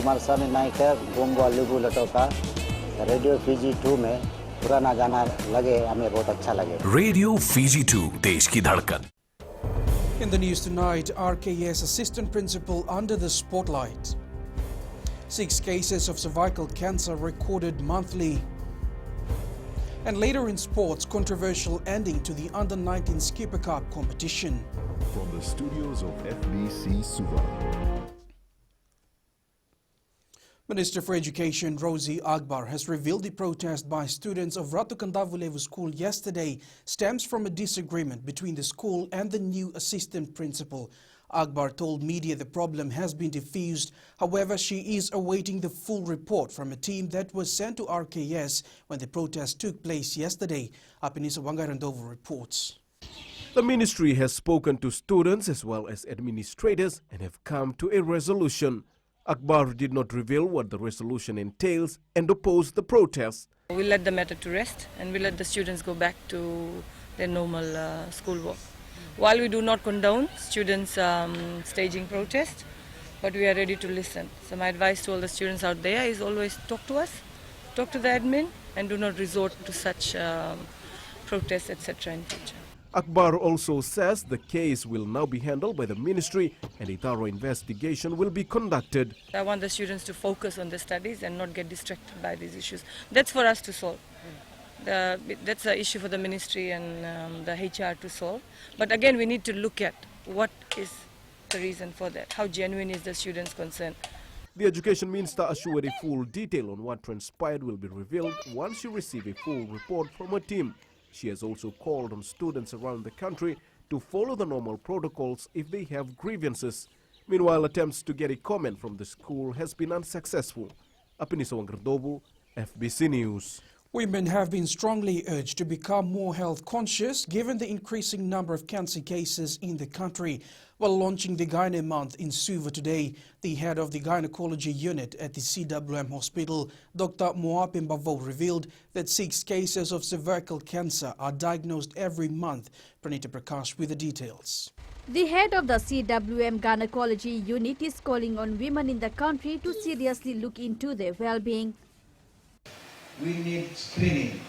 कुमार स्वामी नायक गोंगो लुगु लटोका radio Fiji 2 में पुराना गाना लगे हमें बहुत अच्छा लगे। रेडियो फीजी 2 देश की धड़कन। In the news tonight, RKS assistant principal under the spotlight. 6 cases of cervical cancer recorded monthly. And later in sports, controversial ending to the Under-19 Skipper Cup competition. From the studios of FBC Suva. Minister for Education Rosie Agbar has revealed the protest by students of Ratu Kandavulevu School yesterday stems from a disagreement between the school and the new assistant principal. Agbar told media the problem has been diffused. However, she is awaiting the full report from a team that was sent to RKS when the protest took place yesterday. Apinisa Wangarandovu reports. The ministry has spoken to students as well as administrators and have come to a resolution. Agbar did not reveal what the resolution entails and opposed the protest. We'll let the matter to rest and we'll let the students go back to their normal schoolwork. While we do not condone students staging protest, but we are ready to listen. So my advice to all the students out there is always talk to us, talk to the admin, and do not resort to such protests, etc. in future. Agbar also says the case will now be handled by the ministry and a thorough investigation will be conducted. I want the students to focus on their studies and not get distracted by these issues. That's for us to solve. That's an issue for the ministry and the HR to solve. But again, we need to look at what is the reason for that. How genuine is the student's concern? The Education Minister assured a full detail on what transpired will be revealed once she receives a full report from her team. She has also called on students around the country to follow the normal protocols if they have grievances. Meanwhile, attempts to get a comment from the school has been unsuccessful. Apinisa Wangardobu, FBC News. Women have been strongly urged to become more health conscious given the increasing number of cancer cases in the country. While launching the Gynae Month in Suva today, the head of the gynecology unit at the CWM hospital, Dr. Moapim Bavo, revealed that 6 cases of cervical cancer are diagnosed every month. Pranita Prakash with the details. The head of the CWM gynecology unit is calling on women in the country to seriously look into their well-being. We need screening.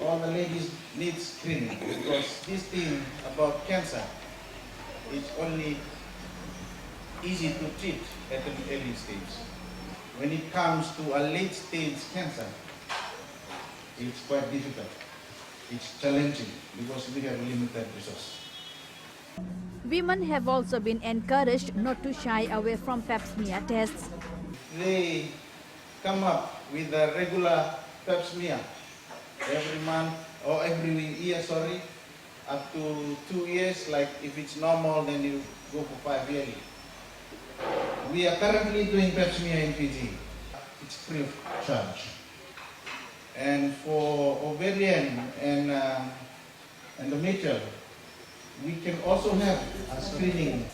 All the ladies need screening because this thing about cancer is only easy to treat at an early stage. When it comes to a late stage cancer, it's quite difficult. It's challenging because we have limited resources. Women have also been encouraged not to shy away from pap smear tests. They come up with a regular pap smear every month or every year, up to 2 years. Like if it's normal, then you go for 5 yearly. We are currently doing pap smear in Fiji. It's free of charge. And for ovarian and endometrial, we can also have a screening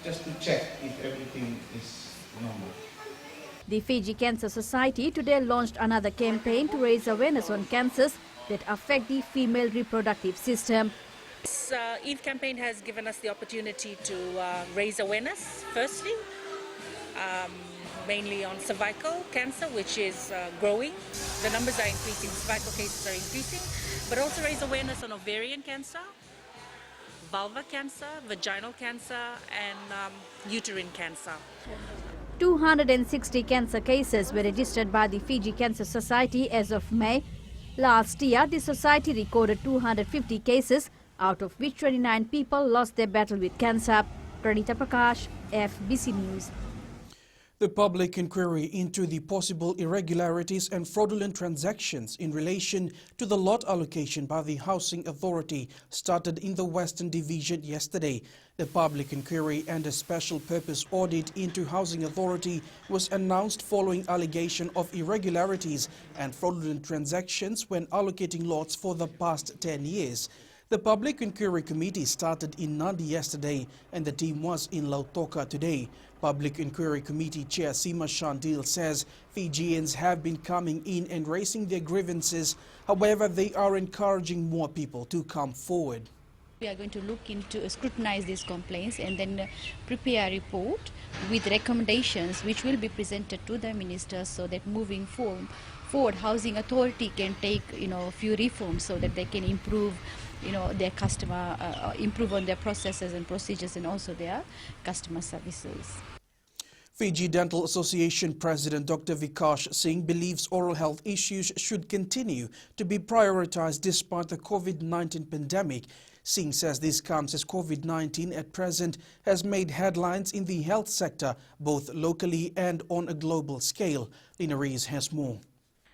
just to check if everything is normal. The Fiji Cancer Society today launched another campaign to raise awareness on cancers that affect the female reproductive system. This Eve campaign has given us the opportunity to raise awareness, firstly, mainly on cervical cancer, which is growing. The numbers are increasing, cervical cases are increasing, but also raise awareness on ovarian cancer, vulvar cancer, vaginal cancer, and uterine cancer. 260 cancer cases were registered by the Fiji Cancer Society as of May. Last year, the society recorded 250 cases, out of which 29 people lost their battle with cancer. Pranita Prakash, FBC News. The public inquiry into the possible irregularities and fraudulent transactions in relation to the lot allocation by the Housing Authority started in the Western Division yesterday. The public inquiry and a special purpose audit into Housing Authority was announced following allegation of irregularities and fraudulent transactions when allocating lots for the past 10 years. The Public Inquiry Committee started in Nandi yesterday and the team was in Lautoka today. Public Inquiry Committee Chair Sima Shandil says Fijians have been coming in and raising their grievances. However, they are encouraging more people to come forward. We are going to look into scrutinize these complaints and then prepare a report with recommendations which will be presented to the ministers so that moving forward Housing Authority can take a few reforms so that they can improve their customer, improve on their processes and procedures and also their customer services. Fiji Dental Association President Dr. Vikash Singh believes oral health issues should continue to be prioritized despite the COVID-19 pandemic. Singh says this comes as COVID-19 at present has made headlines in the health sector, both locally and on a global scale. Lina Rees has more.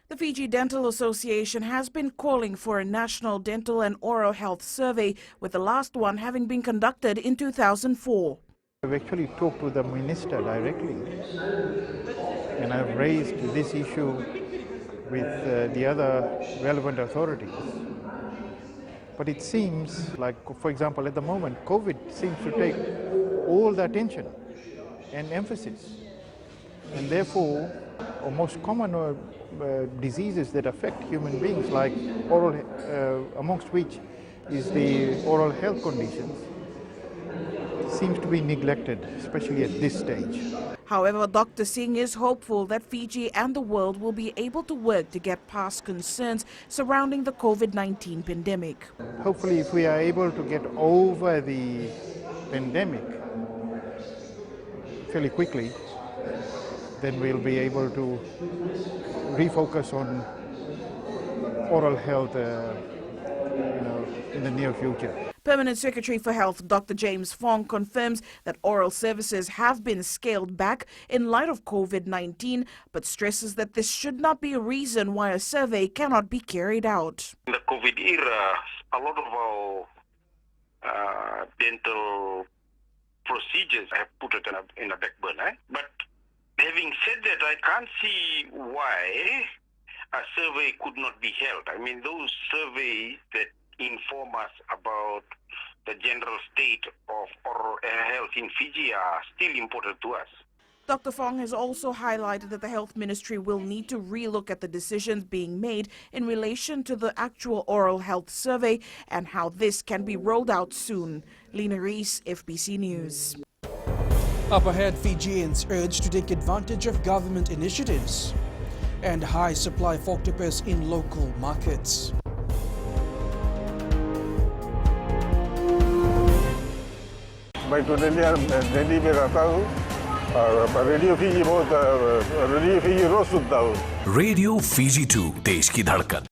The Fiji Dental Association has been calling for a national dental and oral health survey, with the last one having been conducted in 2004. I've actually talked to the minister directly, and I've raised this issue with the other relevant authorities. But it seems like, for example, at the moment, COVID seems to take all the attention and emphasis. And therefore, most common diseases that affect human beings, like oral, amongst which is the oral health conditions, seems to be neglected, especially at this stage. However, Dr. Singh is hopeful that Fiji and the world will be able to work to get past concerns surrounding the COVID-19 pandemic. Hopefully, if we are able to get over the pandemic fairly quickly, then we'll be able to refocus on oral health in the near future. Permanent Secretary for Health Dr. James Fong confirms that oral services have been scaled back in light of COVID-19, but stresses that this should not be a reason why a survey cannot be carried out. In the COVID era, a lot of our dental procedures have put it in a back burner. But having said that, I can't see why a survey could not be held. I mean, those surveys that inform us about the general state of oral health in Fiji are still important to us. Dr. Fong has also highlighted that the Health Ministry will need to relook at the decisions being made in relation to the actual oral health survey and how this can be rolled out soon. Lina Rees, FBC News. Up ahead, Fijians urged to take advantage of government initiatives and high supply of octopus in local markets. मैं तो दिल्ली में रहता हूँ और radio Fiji रोज सुनता हूँ। Radio Fiji 2 देश की धड़कन।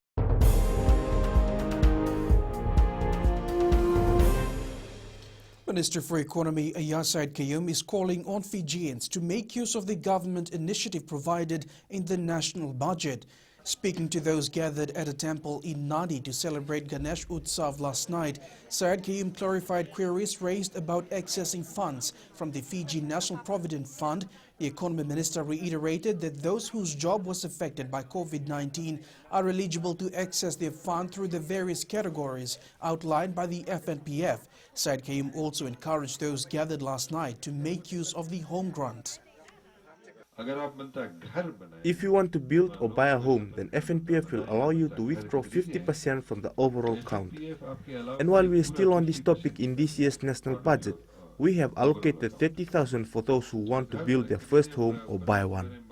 Minister for Economy Said Kayum is calling on Fijians to make use of the government initiative provided in the national budget. Speaking to those gathered at a temple in Nadi to celebrate Ganesh Utsav last night, Said Kayum clarified queries raised about accessing funds from the Fiji National Provident Fund. The Economy Minister reiterated that those whose job was affected by COVID-19 are eligible to access their fund through the various categories outlined by the FNPF. Said Kayum also encouraged those gathered last night to make use of the home grant. If you want to build or buy a home, then FNPF will allow you to withdraw 50% from the overall count. And while we are still on this topic in this year's national budget, we have allocated 30,000 for those who want to build their first home or buy one.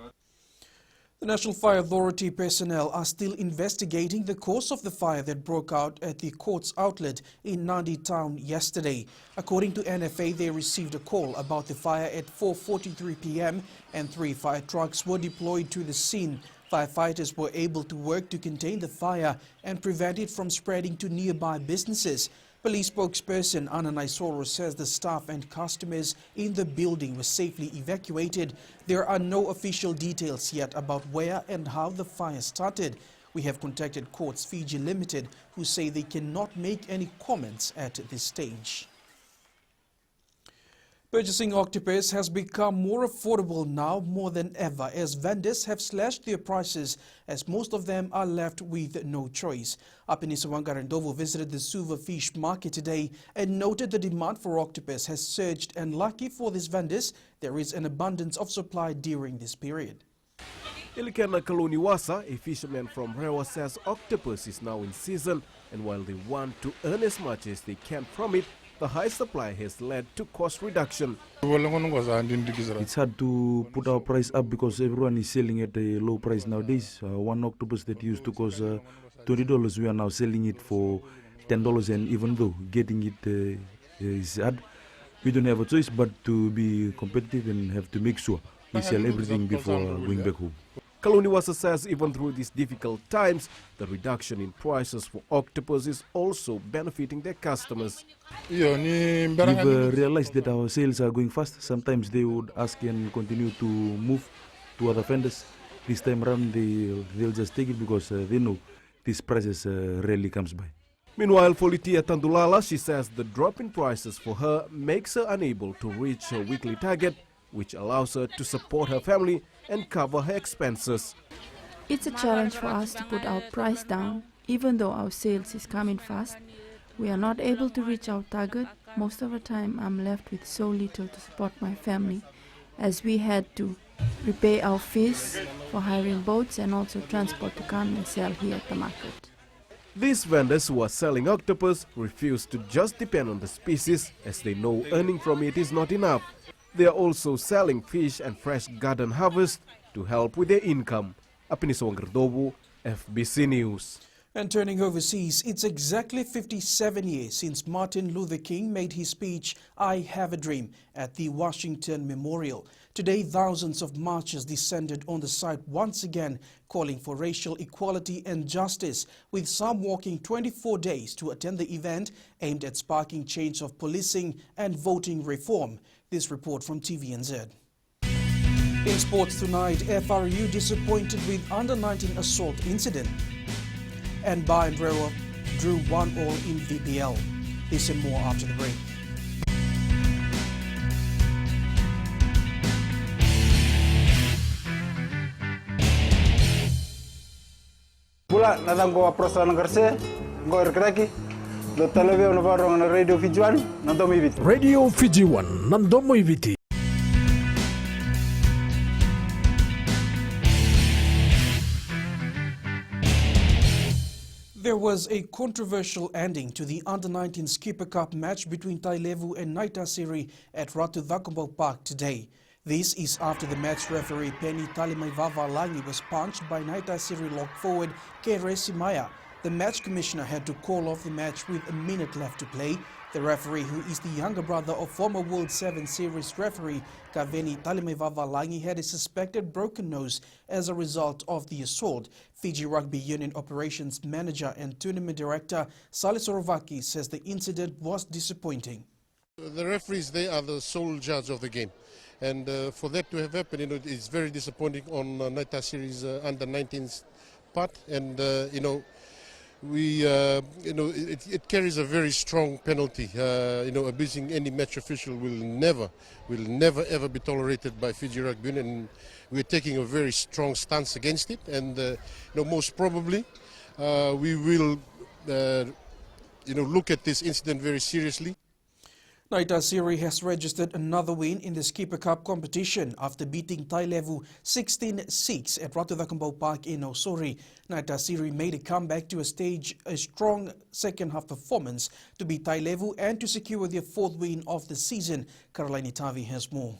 The National Fire Authority personnel are still investigating the cause of the fire that broke out at the Courts outlet in Nadi town yesterday. According to NFA, they received a call about the fire at 4:43 p.m. and 3 fire trucks were deployed to the scene. Firefighters were able to work to contain the fire and prevent it from spreading to nearby businesses. Police spokesperson Anna Naisoro says the staff and customers in the building were safely evacuated. There are no official details yet about where and how the fire started. We have contacted Courts Fiji Limited, who say they cannot make any comments at this stage. Purchasing octopus has become more affordable now more than ever as vendors have slashed their prices as most of them are left with no choice. Apinisa Wangarandovo visited the Suva fish market today and noted the demand for octopus has surged, and lucky for these vendors, there is an abundance of supply during this period. Ilikana Kaluniwasa, a fisherman from Rewa, says octopus is now in season And while they want to earn as much as they can from it, the high supply has led to cost reduction. It's hard to put our price up because everyone is selling at a low price nowadays. One octopus that used to cost $20, we are now selling it for $10, and even though getting it is hard, we don't have a choice but to be competitive and have to make sure we sell everything before going back home. Kaluniwasa says even through these difficult times, the reduction in prices for octopus is also benefiting their customers. We've realized that our sales are going fast. Sometimes they would ask and continue to move to other vendors. This time around they'll just take it because they know these prices rarely comes by. Meanwhile, for Litia Tandulala, she says the drop in prices for her makes her unable to reach her weekly target, which allows her to support her family and cover her expenses. It's a challenge for us to put our price down. Even though our sales is coming fast, we are not able to reach our target. Most of the time I'm left with so little to support my family, as we had to repay our fees for hiring boats and also transport to come and sell here at the market. These vendors who are selling octopus refuse to just depend on the species, as they know earning from it is not enough. They are also selling fish and fresh garden harvest to help with their income. Apiniso Wangerdobu, FBC News. And turning overseas, it's exactly 57 years since Martin Luther King made his speech, "I Have a Dream," at the Washington Memorial. Today, thousands of marchers descended on the site once again, calling for racial equality and justice, with some walking 24 days to attend the event aimed at sparking change of policing and voting reform. This report from TVNZ. In sports tonight, FRU disappointed with under-19 assault incident. And Nadroga drew 1-1 in VPL. This and more after the break. Pula natang ko aprosa ng karse, ko erkraki. Do televizyon na parang na Radio Fiji 1 nandomo ibiti. Radio Fiji 1 nandomo ibiti. There was a controversial ending to the Under-19 Skipper Cup match between Tailevu and Naitasiri at Ratu Thakumbo Park today. This is after the match referee Penny Talimaivaavalangi was punched by Naitasiri lock forward Kere Simaya. The match commissioner had to call off the match with a minute left to play. The referee, who is the younger brother of former World 7 Series referee Kaveni Talimaivaavalangi, had a suspected broken nose as a result of the assault. Fiji Rugby Union Operations Manager and Tournament Director Salis Orovaki says the incident was disappointing. The referees, they are the sole judge of the game. And for that to have happened, it's very disappointing on Naitasiri's under-19's part. And, it carries a very strong penalty. Abusing any match official will never ever be tolerated by Fiji Rugby Union. And we're taking a very strong stance against it. And most probably we will look at this incident very seriously. Naitasiri has registered another win in the Skipper Cup competition after beating Tailevu 16-6 at Ratu Thakumbo Park in Namosi. Naitasiri made a comeback to stage a strong second-half performance to beat Tailevu and to secure their fourth win of the season. Caroline Tavi has more.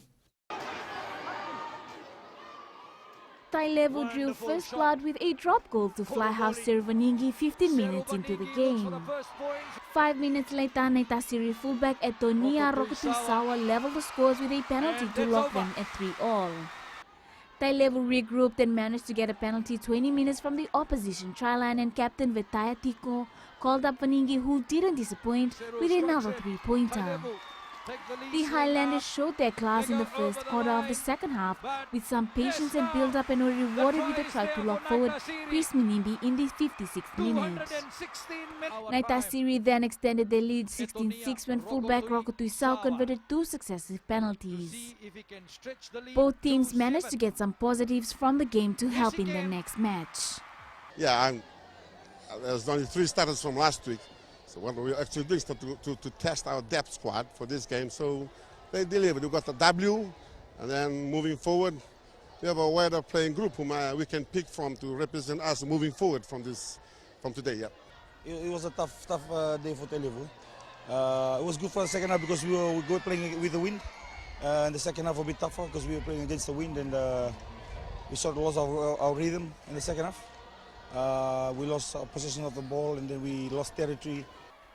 Tailevu drew first blood with a drop goal to fly half Servaningi 15 minutes into the game. 5 minutes later, Naitasiri fullback Etonia Rokutusawa leveled the scores with a penalty to lock them at 3-all. Tailevu regrouped and managed to get a penalty 20 minutes from the opposition try line, and captain Vetaya Tiko called up Vaningi, who didn't disappoint with another 3-pointer. The Highlanders showed their class in the first quarter of the second half with some patience and build-up, and were rewarded with a try to lock forward Chris Minimbi in the 56th minute. Naitasiri then extended their lead 16-6 when fullback Rokutuisau converted 2 successive penalties. Both teams managed to get some positives from the game to help in their next match. Yeah, there's only 3 starters from last week. So what we actually doing is to test our depth squad for this game. So they delivered. We got the W, and then moving forward, we have a wider playing group whom we can pick from to represent us moving forward from today. Yeah. It was a tough day for Televu. It was good for the second half because we were playing with the wind. And the second half a bit tougher because we were playing against the wind, and we sort of lost our rhythm in the second half. We lost our possession of the ball, and then we lost territory.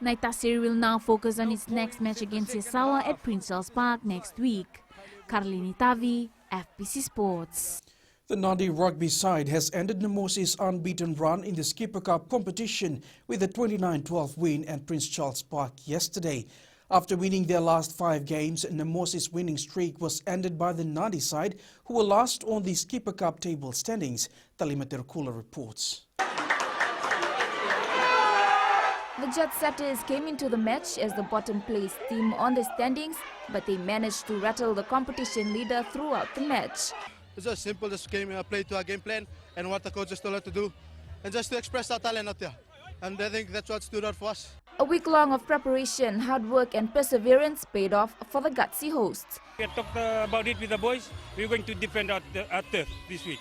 Naitasiri will now focus on its next match against Yasawa at Prince Charles Park next week. Karlini Tavi, FBC Sports. The Nadi rugby side has ended Namosi's unbeaten run in the Skipper Cup competition with a 29-12 win at Prince Charles Park yesterday. After winning their last 5 games, Namosi's winning streak was ended by the Nadi side, who were last on the Skipper Cup table standings. Talima Terkula reports. The jet setters came into the match as the bottom-placed team on the standings, but they managed to rattle the competition leader throughout the match. It's just simple, just play to our game plan and what the coaches told us to do, and just to express our talent out there. And I think that's what stood out for us. A week long of preparation, hard work and perseverance paid off for the gutsy hosts. We talked about it with the boys. We're going to defend our turf this week.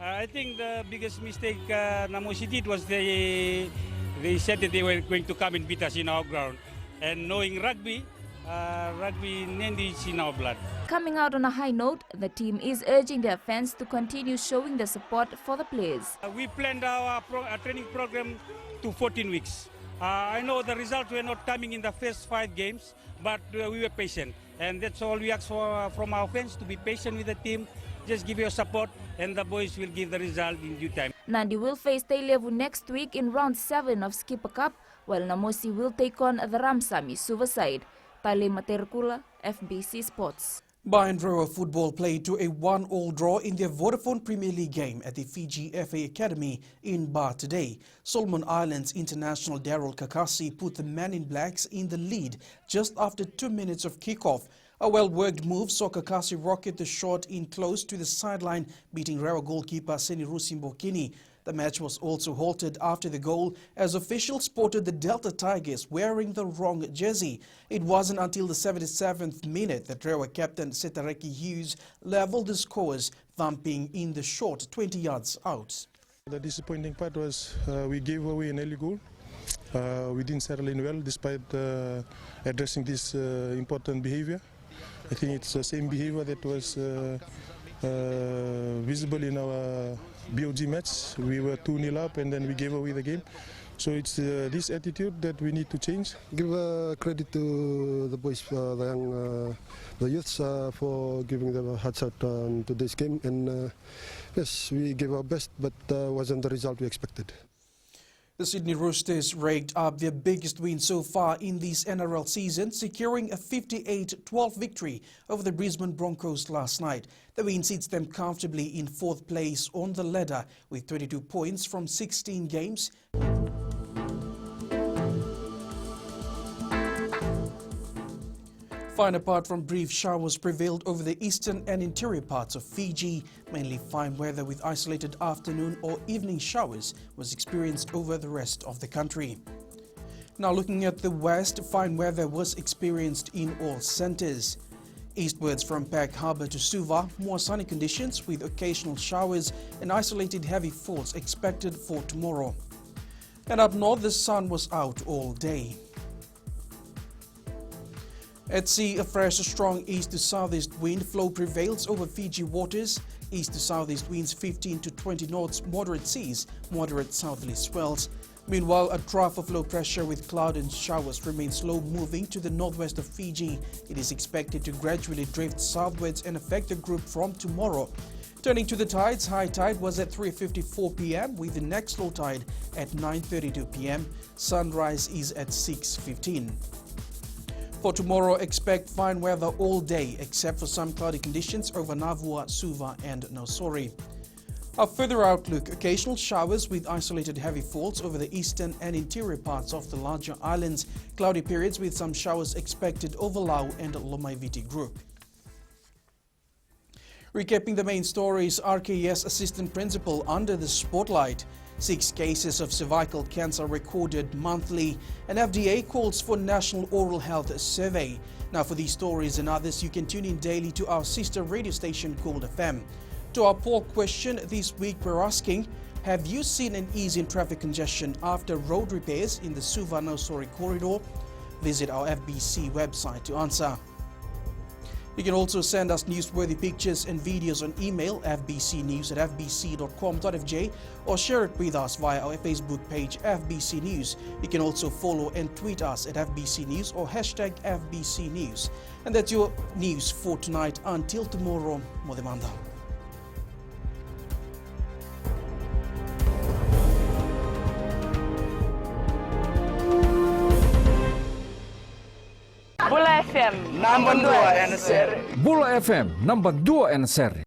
I think the biggest mistake Namosi did was they said that they were going to come and beat us in our ground. And knowing rugby is in our blood. Coming out on a high note, the team is urging their fans to continue showing their support for the players. We planned our training program to 14 weeks. I know the results were not coming in the first 5 games, but we were patient. And that's all we ask for from our fans, to be patient with the team. Just give your support and the boys will give the result in due time. Nandi will face Televu next week in round 7 of Skipper Cup, while Namosi will take on the Ramsami Suva side. Talima Terkula, FBC Sports. Bayandroga football played to a 1-1 draw in their Vodafone Premier League game at the Fiji FA Academy in Bar today. Solomon Islands international Daryl Kakasi put the Man in Blacks in the lead just after 2 minutes of kickoff. A well-worked move saw Kakasi rocket the shot in close to the sideline, beating Rewa goalkeeper Seniru Simbokini. The match was also halted after the goal as officials spotted the Delta Tigers wearing the wrong jersey. It wasn't until the 77th minute that Rewa captain Setareki Hughes leveled the scores, thumping in the shot 20 yards out. The disappointing part was we gave away an early goal. We didn't settle in well despite addressing this important behavior. I think it's the same behavior that was visible in our BOG match. We were 2-0 up and then we gave away the game. So it's this attitude that we need to change. Give credit to the boys, the youths for giving them a hard shot on today's game. And yes, we gave our best, but wasn't the result we expected. The Sydney Roosters raked up their biggest win so far in this NRL season, securing a 58-12 victory over the Brisbane Broncos last night. The win seats them comfortably in 4th place on the ladder with 22 points from 16 games. Fine apart from brief showers prevailed over the eastern and interior parts of Fiji. Mainly fine weather with isolated afternoon or evening showers was experienced over the rest of the country. Now looking at the west, fine weather was experienced in all centres. Eastwards from Peck Harbour to Suva, more sunny conditions with occasional showers and isolated heavy falls expected for tomorrow. And up north, the sun was out all day. At sea, a fresh, strong east to southeast wind flow prevails over Fiji waters. East to southeast winds 15 to 20 knots, moderate seas, moderate southerly swells. Meanwhile, a trough of low pressure with cloud and showers remains slow moving to the northwest of Fiji. It is expected to gradually drift southwards and affect the group from tomorrow. Turning to the tides, high tide was at 3:54 p.m. with the next low tide at 9:32 p.m. Sunrise is at 6:15. For tomorrow, expect fine weather all day, except for some cloudy conditions over Navua, Suva and Nausori. A further outlook, occasional showers with isolated heavy falls over the eastern and interior parts of the larger islands. Cloudy periods with some showers expected over Lau and Lomaiviti group. Recapping the main stories, RKS Assistant Principal under the spotlight. 6 cases of cervical cancer recorded monthly, and FDA calls for National Oral Health Survey. Now for these stories and others, you can tune in daily to our sister radio station called FM. To our poll question this week, we're asking, Have you seen an ease in traffic congestion after road repairs in the Suva Namosi corridor? Visit our FBC website to answer. You can also send us newsworthy pictures and videos on email fbcnews@fbc.com.fj or share it with us via our Facebook page FBC News. You can also follow and tweet us at FBC News or hashtag FBC News. And that's your news for tonight. Until tomorrow, Modemanda. Bula FM, number 2 NSR. Bula FM, number 2 NSR.